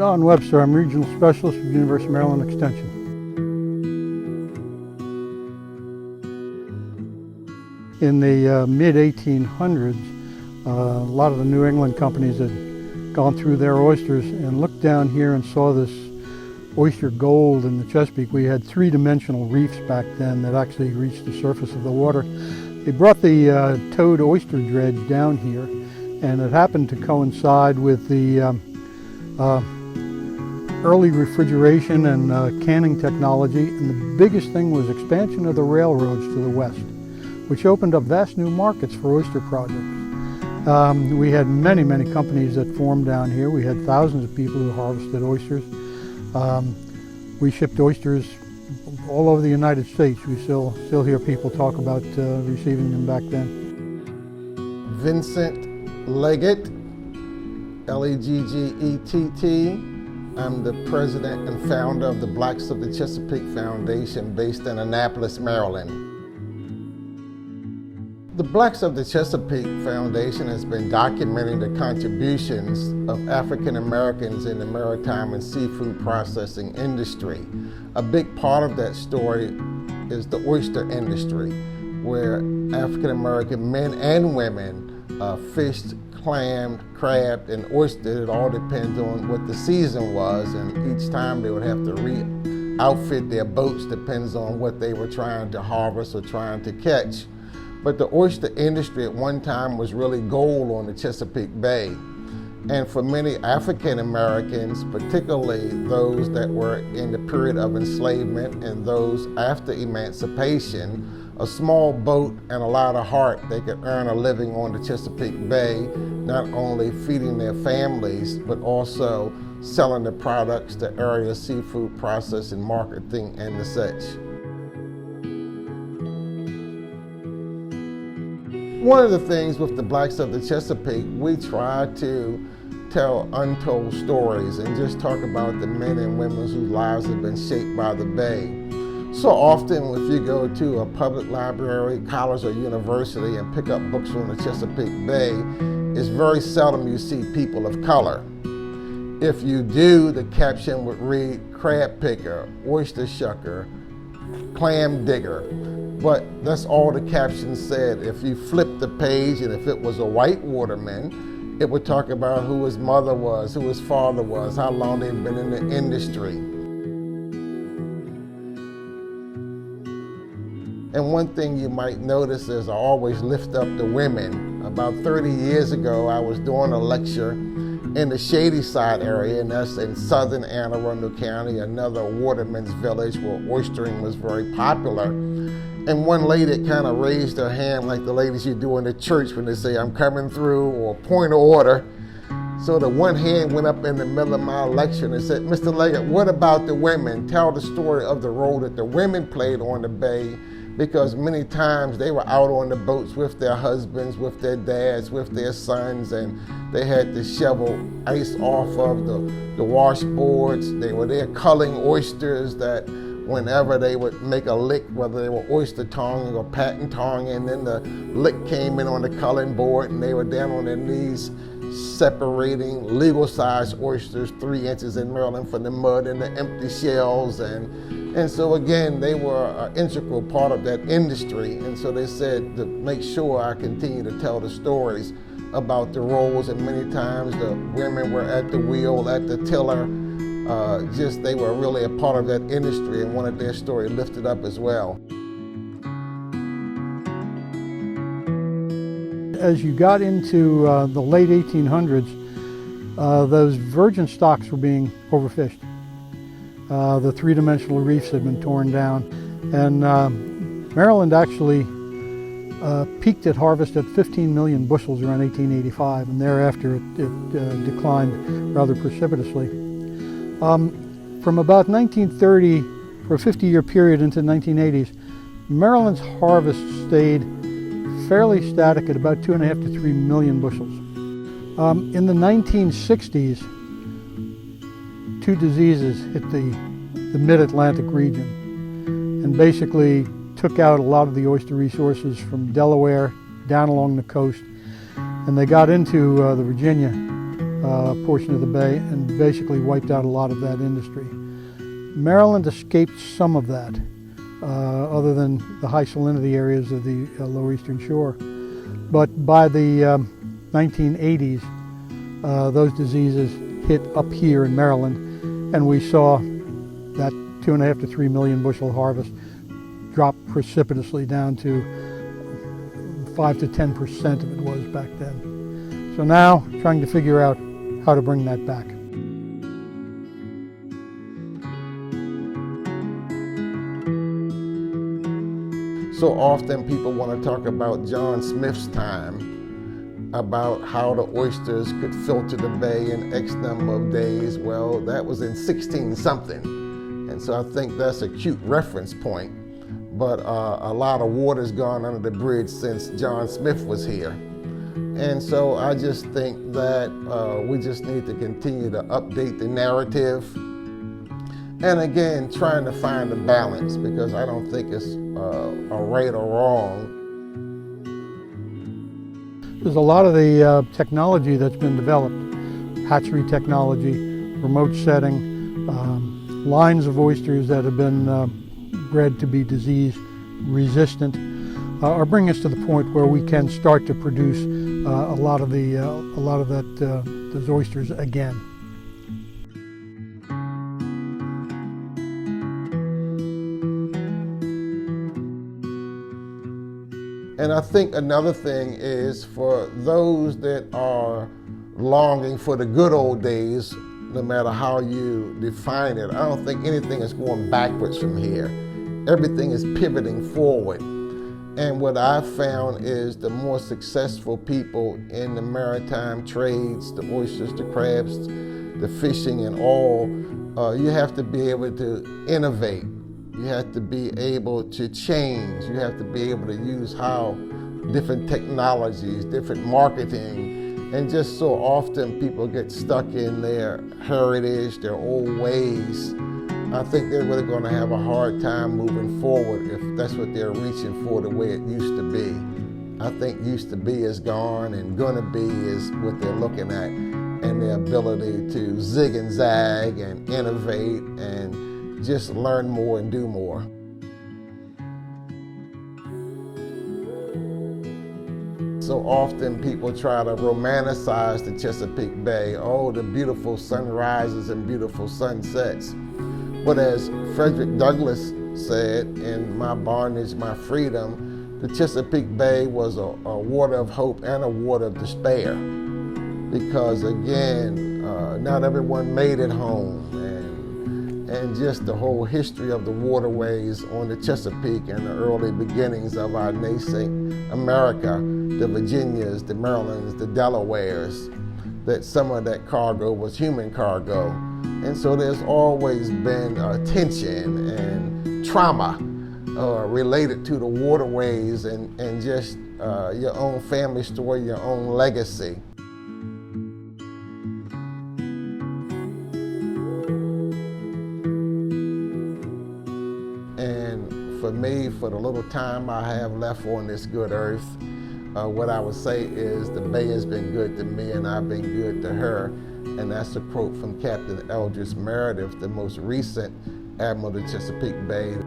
Don Webster. I'm Regional Specialist with University of Maryland Extension. In the mid-1800s, a lot of the New England companies had gone through their oysters and looked down here and saw this oyster gold in the Chesapeake. We had three-dimensional reefs back then that actually reached the surface of the water. They brought the towed oyster dredge down here, and it happened to coincide with the early refrigeration and canning technology, and the biggest thing was expansion of the railroads to the west, which opened up vast new markets for oyster projects. We had many companies that formed down here. We had thousands of people who harvested oysters. We shipped oysters all over the United States. We still hear people talk about receiving them back then. Vincent Leggett, L-E-G-G-E-T-T. I'm the president and founder of the Blacks of the Chesapeake Foundation based in Annapolis, Maryland. The Blacks of the Chesapeake Foundation has been documenting the contributions of African Americans in the maritime and seafood processing industry. A big part of that story is the oyster industry, where African American men and women fished, clammed, crabbed, and oystered. It all depends on what the season was, and each time they would have to re-outfit their boats, depends on what they were trying to harvest or trying to catch. But the oyster industry at one time was really gold on the Chesapeake Bay. And for many African Americans, particularly those that were in the period of enslavement and those after emancipation, a small boat and a lot of heart, they could earn a living on the Chesapeake Bay, not only feeding their families, but also selling the products to area seafood processing, marketing, and the such. One of the things with the Blacks of the Chesapeake, we try to tell untold stories and just talk about the men and women whose lives have been shaped by the Bay. So often if you go to a public library, college, or university and pick up books on the Chesapeake Bay, it's very seldom you see people of color. If you do, the caption would read crab picker, oyster shucker, clam digger. But that's all the caption said. If you flip the page and if it was a white waterman, it would talk about who his mother was, who his father was, how long they'd been in the industry. And one thing you might notice is I always lift up the women. About 30 years ago, I was doing a lecture in the Shadyside area, and that's in southern Anne Arundel County, another waterman's village where oystering was very popular. And one lady kind of raised her hand like the ladies you do in the church when they say, "I'm coming through," or point of order. So the one hand went up in the middle of my lecture and said, "Mr. Leggett, what about the women? Tell the story of the role that the women played on the bay," because many times they were out on the boats with their husbands, with their dads, with their sons, and they had to shovel ice off of the washboards. They were there culling oysters that whenever they would make a lick, whether they were oyster tonging or patent tonging, and then the lick came in on the culling board and they were down on their knees separating legal-sized oysters 3 inches in Maryland from the mud and the empty shells. And so again, they were an integral part of that industry. And so they said to make sure I continue to tell the stories about the roles, and many times the women were at the wheel, at the tiller. They were really a part of that industry and wanted their story lifted up as well. As you got into the late 1800s, those virgin stocks were being overfished. The three-dimensional reefs had been torn down, and Maryland actually peaked at harvest at 15 million bushels around 1885, and thereafter it declined rather precipitously. From about 1930, for a 50-year period into the 1980s, Maryland's harvest stayed fairly static at about 2.5 to 3 million bushels. In the 1960s, two diseases hit the mid-Atlantic region and basically took out a lot of the oyster resources from Delaware down along the coast, and they got into the Virginia portion of the bay and basically wiped out a lot of that industry. Maryland escaped some of that, other than the high salinity areas of the lower eastern shore. But by the 1980s, those diseases hit up here in Maryland, and we saw that 2.5 to 3 million bushel harvest drop precipitously down to 5 to 10% of it was back then. So now, trying to figure out how to bring that back. So often people want to talk about John Smith's time, about how the oysters could filter the bay in X number of days. Well, that was in 16-something. And so I think that's a cute reference point. But a lot of water's gone under the bridge since John Smith was here. And so I just think that we just need to continue to update the narrative. And again, trying to find a balance, because I don't think it's a right or wrong. There's a lot of the technology that's been developed, hatchery technology, remote setting, lines of oysters that have been bred to be disease resistant, are bringing us to the point where we can start to produce a lot of those oysters again. And I think another thing is, for those that are longing for the good old days, no matter how you define it, I don't think anything is going backwards from here. Everything is pivoting forward. And what I've found is the more successful people in the maritime trades, the oysters, the crabs, the fishing and all, you have to be able to innovate. You have to be able to change. You have to be able to use how different technologies, different marketing, and just so often people get stuck in their heritage, their old ways. I think they're really going to have a hard time moving forward if that's what they're reaching for the way it used to be. I think used to be is gone, and gonna be is what they're looking at, and their ability to zig and zag and innovate and just learn more and do more. So often people try to romanticize the Chesapeake Bay. Oh, the beautiful sunrises and beautiful sunsets. But as Frederick Douglass said in My Bondage, My Freedom, the Chesapeake Bay was a water of hope and a water of despair. Because again, not everyone made it home. And just the whole history of the waterways on the Chesapeake and the early beginnings of our nascent America, the Virginias, the Marylands, the Delawares, that some of that cargo was human cargo. And so there's always been tension and trauma related to the waterways and just your own family story, your own legacy. For me, for the little time I have left on this good earth, what I would say is the Bay has been good to me and I've been good to her. And that's a quote from Captain Eldridge Meredith, the most recent Admiral of the Chesapeake Bay.